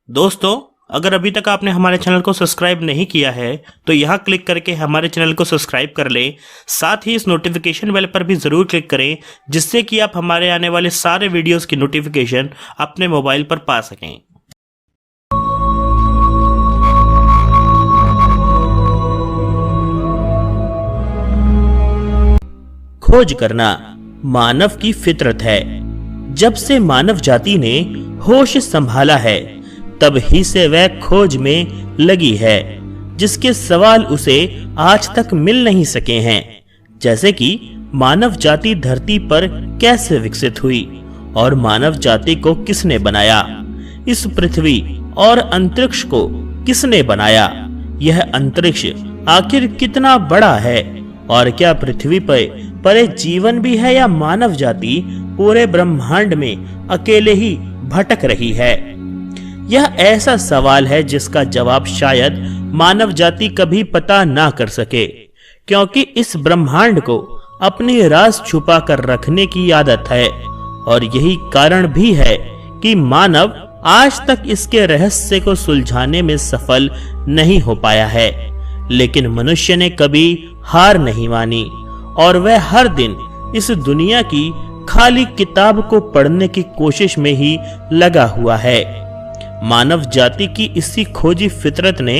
दोस्तों, अगर अभी तक आपने हमारे चैनल को सब्सक्राइब नहीं किया है तो यहाँ क्लिक करके हमारे चैनल को सब्सक्राइब कर लें। साथ ही इस नोटिफिकेशन बेल पर भी ज़रूर क्लिक करें, जिससे कि आप हमारे आने वाले सारे वीडियोस की नोटिफिकेशन अपने मोबाइल पर पा सकें। खोज करना मानव की फितरत है। जब से मानव जाति ने होश संभाला है तब ही से वह खोज में लगी है, जिसके सवाल उसे आज तक मिल नहीं सके हैं। जैसे कि मानव जाति धरती पर कैसे विकसित हुई और मानव जाति को किसने बनाया, इस पृथ्वी और अंतरिक्ष को किसने बनाया, यह अंतरिक्ष आखिर कितना बड़ा है और क्या पृथ्वी पर जीवन भी है या मानव जाति पूरे ब्रह्मांड में अकेले ही भटक रही है। यह ऐसा सवाल है जिसका जवाब शायद मानव जाति कभी पता ना कर सके, क्योंकि इस ब्रह्मांड को अपनी राज छुपा कर रखने की आदत है और यही कारण भी है कि मानव आज तक इसके रहस्य को सुलझाने में सफल नहीं हो पाया है। लेकिन मनुष्य ने कभी हार नहीं मानी और वह हर दिन इस दुनिया की खाली किताब को पढ़ने की कोशिश में ही लगा हुआ है। मानव जाति की इसी खोजी फितरत ने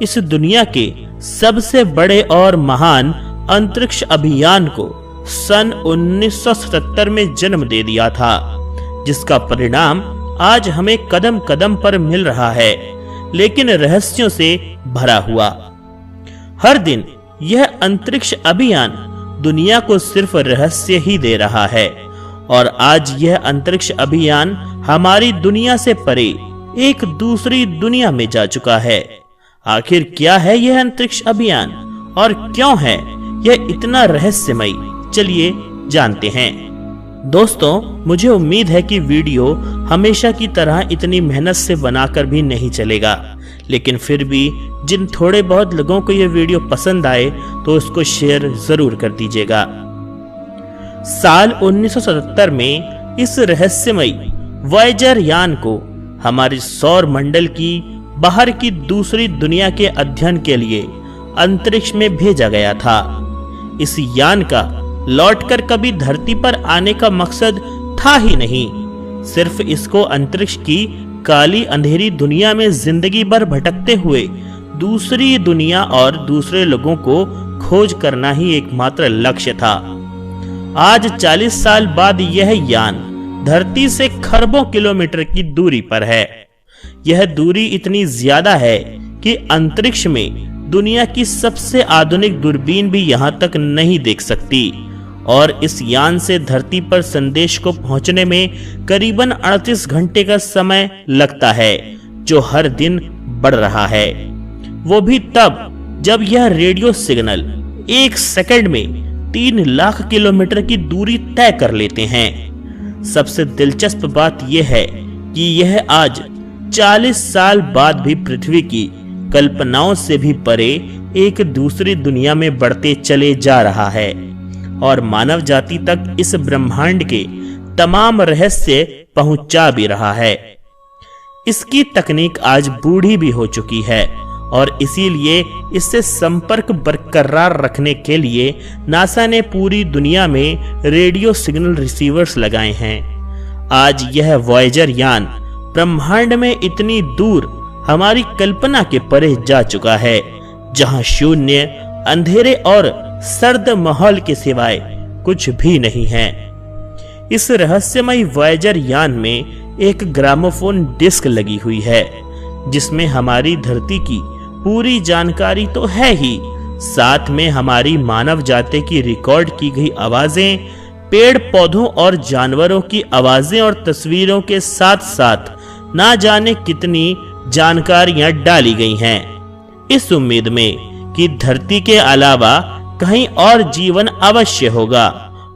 इस दुनिया के सबसे बड़े और महान अंतरिक्ष अभियान को सन 1977 में जन्म दे दिया था, जिसका परिणाम आज हमें कदम कदम पर मिल रहा है, लेकिन रहस्यों से भरा हुआ। हर दिन यह अंतरिक्ष अभियान दुनिया को सिर्फ रहस्य ही दे रहा है और आज यह अंतरिक्ष अभियान हमारी दुनिया से परे एक दूसरी दुनिया में जा चुका है। आखिर क्या है यह अंतरिक्ष अभियान और क्यों है यह इतना रहस्यमयी, चलिए जानते हैं। दोस्तों, मुझे उम्मीद है कि वीडियो हमेशा की तरह इतनी मेहनत से बनाकर भी नहीं चलेगा, लेकिन फिर भी जिन थोड़े बहुत लोगों को यह वीडियो पसंद आए तो उसको शेयर जरूर कर दीजिएगा। साल 1977 में इस रहस्यमयी वॉयेजर यान को हमारे सौर मंडल की बाहर की दूसरी दुनिया के अध्ययन के लिए अंतरिक्ष में भेजा गया था। इस यान का लौटकर कभी धरती पर आने का मकसद था ही नहीं, सिर्फ इसको अंतरिक्ष की काली अंधेरी दुनिया में जिंदगी भर भटकते हुए दूसरी दुनिया और दूसरे लोगों को खोज करना ही एकमात्र लक्ष्य था। आज 40 साल बाद यह यान धरती से खरबों किलोमीटर की दूरी पर है। यह दूरी इतनी ज्यादा है कि अंतरिक्ष में दुनिया की सबसे आधुनिक दूरबीन भी यहां तक नहीं देख सकती और इस यान से धरती पर संदेश को पहुंचने में करीबन 38 घंटे का समय लगता है, जो हर दिन बढ़ रहा है। वो भी तब जब यह रेडियो सिग्नल 1 सेकंड में 3 लाख किलोमीटर की दूरी तय कर लेते हैं। सबसे दिलचस्प बात यह है कि यह आज 40 साल बाद भी पृथ्वी की कल्पनाओं से भी परे एक दूसरी दुनिया में बढ़ते चले जा रहा है और मानव जाति तक इस ब्रह्मांड के तमाम रहस्य पहुंचा भी रहा है। इसकी तकनीक आज बूढ़ी भी हो चुकी है और इसीलिए इससे संपर्क बरकरार रखने के लिए नासा ने पूरी दुनिया में रेडियो सिग्नल रिसीवर्स लगाए हैं। आज यह वॉयेजर यान ब्रह्मांड में इतनी दूर हमारी कल्पना के परे जा चुका है, जहां शून्य, अंधेरे और सर्द माहौल के सिवाय कुछ भी नहीं है। इस रहस्यमयी वॉयेजर यान में एक ग्रामोफोन डिस्क लगी हुई है, जिसमें हमारी धरती की पूरी जानकारी तो है ही, साथ में हमारी मानव जाति की रिकॉर्ड की गई आवाजें, पेड़ पौधों और जानवरों की आवाजें और तस्वीरों के साथ साथ ना जाने कितनी जानकारियां डाली गई हैं, इस उम्मीद में कि धरती के अलावा कहीं और जीवन अवश्य होगा।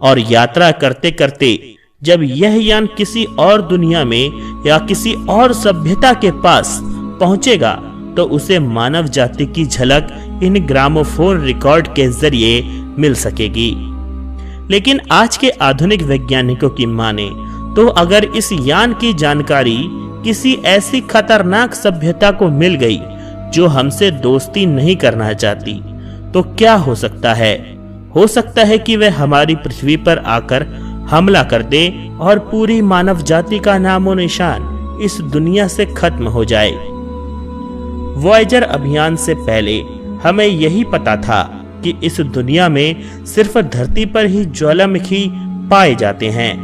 और यात्रा करते करते जब यह यान किसी और दुनिया में या किसी और सभ्यता के पास पहुंचेगा तो उसे मानव जाति की झलक इन ग्रामोफोन रिकॉर्ड के जरिए मिल सकेगी। लेकिन आज के आधुनिक वैज्ञानिकों की माने तो अगर इस यान की जानकारी किसी ऐसी खतरनाक सभ्यता को मिल गई जो हमसे दोस्ती नहीं करना चाहती, तो क्या हो सकता है? हो सकता है कि वह हमारी पृथ्वी पर आकर हमला कर दे और पूरी मानव जाति का नामो निशान इस दुनिया से खत्म हो जाए। वॉयेजर अभियान से पहले हमें यही पता था कि इस दुनिया में सिर्फ धरती पर ही ज्वालामुखी पाए जाते हैं,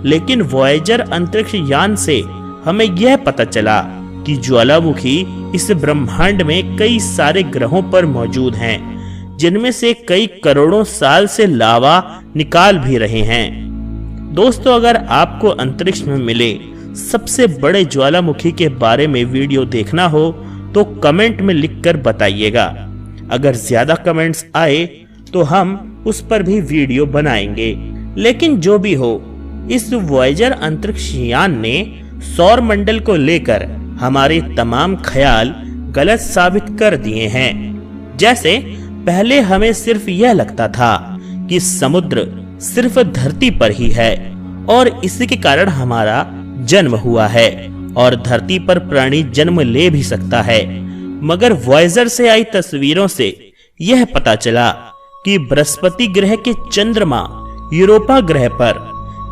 लेकिन वॉयेजर अंतरिक्ष यान से हमें यह पता चला कि ज्वालामुखी इस ब्रह्मांड में कई सारे ग्रहों पर मौजूद हैं, जिनमें से कई करोड़ों साल से लावा निकाल भी रहे हैं। दोस्तों, अगर आपको अंतरिक्ष में मिले सबसे बड़े ज्वालामुखी के बारे में वीडियो देखना हो तो कमेंट में लिखकर बताइएगा। अगर ज्यादा कमेंट्स आए तो हम उस पर भी वीडियो बनाएंगे। लेकिन जो भी हो, इस वॉयेजर अंतरिक्ष यान ने सौर मंडल को लेकर हमारे तमाम ख्याल गलत साबित कर दिए हैं। जैसे पहले हमें सिर्फ यह लगता था कि समुद्र सिर्फ धरती पर ही है और इसी के कारण हमारा जन्म हुआ है और धरती पर प्राणी जन्म ले भी सकता है। मगर वॉयेजर से आई तस्वीरों से यह पता चला कि बृहस्पति ग्रह के चंद्रमा यूरोपा ग्रह पर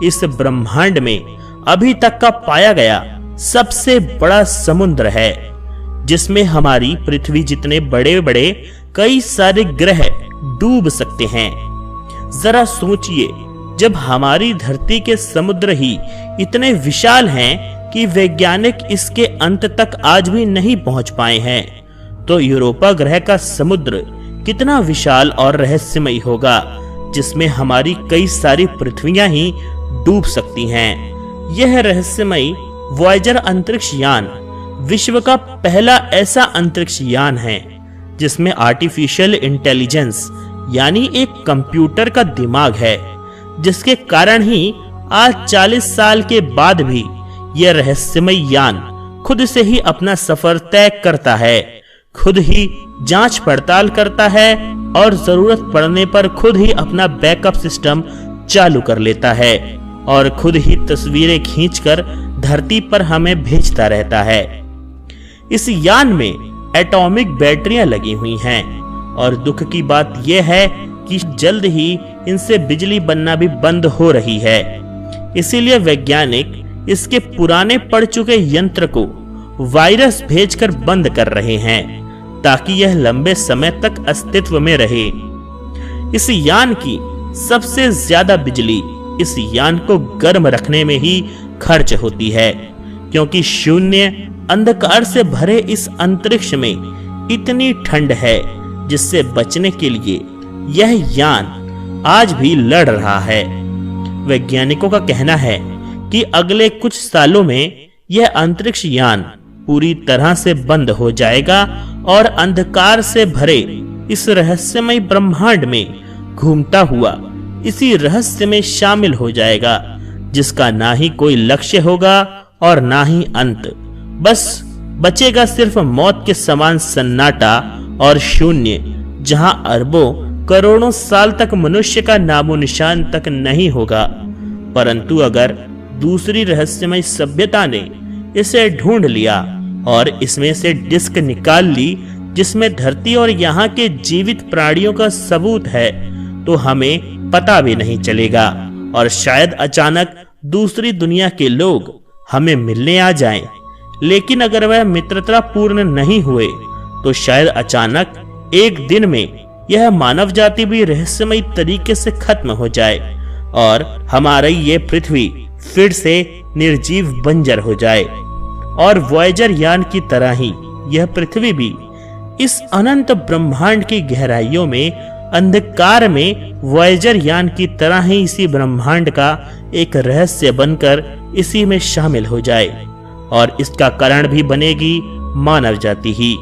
इस ब्रह्मांड में अभी तक का पाया गया सबसे बड़ा समुद्र है, जिसमें हमारी पृथ्वी जितने बड़े बड़े कई सारे ग्रह डूब सकते हैं। जरा सोचिए, जब हमारी धरती के समुद्र ही इतने विशाल हैं कि वैज्ञानिक इसके अंत तक आज भी नहीं पहुंच पाए हैं, तो यूरोपा ग्रह का समुद्र कितना विशाल और रहस्यमयी होगा, जिसमें हमारी कई सारी पृथ्वियां ही डूब सकती हैं। यह रहस्यमयी वॉयेजर अंतरिक्ष यान विश्व का पहला ऐसा अंतरिक्ष यान है जिसमें आर्टिफिशियल इंटेलिजेंस यानी एक कंप्यूटर का दिमाग है, जिसके कारण ही आज 40 साल के बाद भी यह रहस्यमयी यान खुद से ही अपना सफर तय करता है, खुद ही जांच पड़ताल करता है और जरूरत पड़ने पर खुद ही अपना बैकअप सिस्टम चालू कर लेता है और खुद ही तस्वीरें खींचकर धरती पर हमें भेजता रहता है। इस यान में एटॉमिक बैटरियां लगी हुई हैं और दुख की बात यह है कि जल्द ही इनसे बिजली बनना भी बंद हो रही है। इसीलिए वैज्ञानिक इसके पुराने पड़ चुके यंत्र को वायरस भेजकर बंद कर रहे हैं ताकि यह लंबे समय तक अस्तित्व में रहे। इस यान की सबसे ज्यादा बिजली इस यान को गर्म रखने में ही खर्च होती है, क्योंकि शून्य अंधकार से भरे इस अंतरिक्ष में इतनी ठंड है जिससे बचने के लिए यह यान आज भी लड़ रहा है। वैज्ञानिकों का कहना है कि अगले कुछ सालों में यह अंतरिक्ष यान पूरी तरह से बंद हो जाएगा और अंधकार से भरे इस रहस्यमय ब्रह्मांड में घूमता हुआ इसी रहस्य में शामिल हो जाएगा, जिसका ना ही कोई लक्ष्य होगा और ना ही अंत। बस बचेगा सिर्फ मौत के समान सन्नाटा और शून्य, जहां अरबों करोड़ों साल तक मनुष्य का नामो निशान तक नहीं होगा। परंतु अगर दूसरी रहस्यमय सभ्यता ने इसे ढूंढ लिया और इसमें से डिस्क निकाल ली जिसमें धरती और यहाँ के जीवित प्राणियों का सबूत है, तो हमें पता भी नहीं चलेगा और शायद अचानक दूसरी दुनिया के लोग हमें मिलने आ जाएं। लेकिन अगर वह मित्रता पूर्ण नहीं हुए तो शायद अचानक एक दिन में यह मानव जाति भी रहस्यमय तरीके से खत्म हो जाए और हमारी ये पृथ्वी फिर से निर्जीव बंजर हो जाए। और वॉयेजर यान की तरह ही यह पृथ्वी भी इस अनंत ब्रह्मांड की गहराइयों में अंधकार में वॉयेजर यान की तरह ही इसी ब्रह्मांड का एक रहस्य बनकर इसी में शामिल हो जाए और इसका कारण भी बनेगी मानव जाति ही।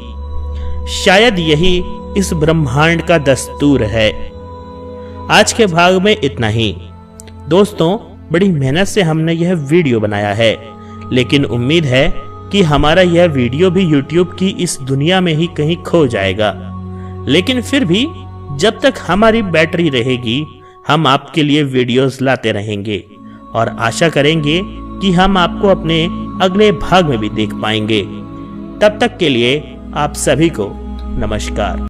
शायद यही इस ब्रह्मांड का दस्तूर है। आज के भाग में इतना ही। दोस्तों, बड़ी मेहनत से हमने यह वीडियो बनाया है, लेकिन उम्मीद है कि हमारा यह वीडियो भी YouTube की इस दुनिया में ही कहीं खो जाएगा। लेकिन फिर भी जब तक हमारी बैटरी रहेगी हम आपके लिए वीडियोस लाते रहेंगे और आशा करेंगे कि हम आपको अपने अगले भाग में भी देख पाएंगे। तब तक के लिए आप सभी को नमस्कार।